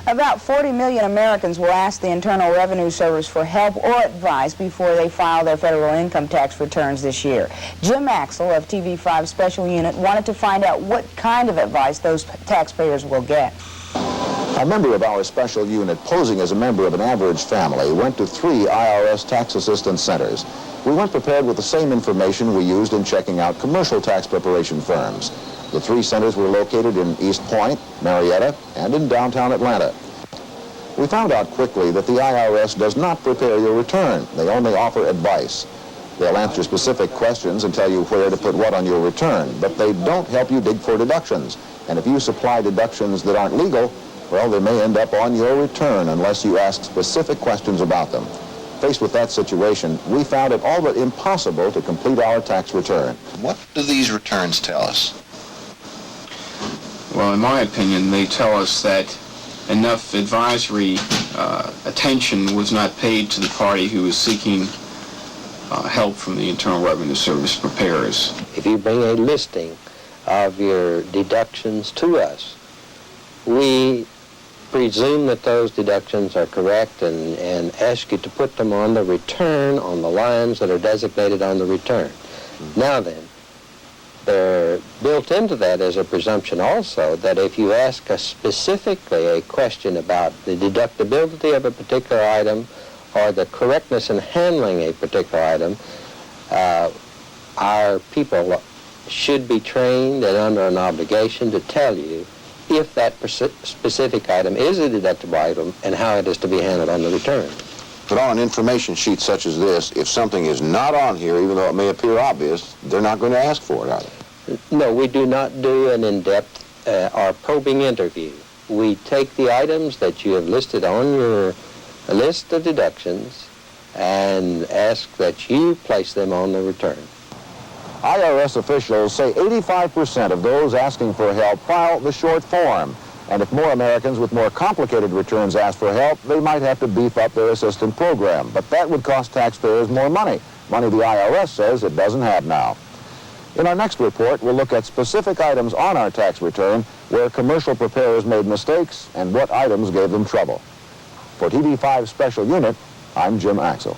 About 40 million Americans will ask the Internal Revenue Service for help or advice before they file their federal income tax returns this year. Jim Axel of TV5 Special Unit wanted to find out what kind of advice those taxpayers will get. A member of our special unit, posing as a member of an average family, went to 3 IRS tax assistance centers. We went prepared with the same information we used in checking out commercial tax preparation firms. The 3 centers were located in East Point, Marietta, and in downtown Atlanta. We found out quickly that the IRS does not prepare your return. They only offer advice. They'll answer specific questions and tell you where to put what on your return, but they don't help you dig for deductions. And if you supply deductions that aren't legal, well, they may end up on your return unless you ask specific questions about them. Faced with that situation, we found it all but impossible to complete our tax return. What do these returns tell us? Well, in my opinion, they tell us that enough advisory attention was not paid to the party who was seeking help from the Internal Revenue Service preparers. If you bring a listing of your deductions to us, we presume that those deductions are correct and ask you to put them on the return on the lines that are designated on the return. Now then, they're built into that as a presumption also that if you ask us specifically a question about the deductibility of a particular item or the correctness in handling a particular item, our people should be trained and under an obligation to tell you if that specific item is a deductible item and how it is to be handled on the return. But on an information sheet such as this, if something is not on here, even though it may appear obvious, they're not going to ask for it, are they? No, we do not do an in-depth or probing interview. We take the items that you have listed on your list of deductions and ask that you place them on the return. IRS officials say 85% of those asking for help file the short form. And if more Americans with more complicated returns ask for help, they might have to beef up their assistance program. But that would cost taxpayers more money the IRS says it doesn't have now. In our next report, we'll look at specific items on our tax return where commercial preparers made mistakes and what items gave them trouble. For TV5 Special Unit, I'm Jim Axel.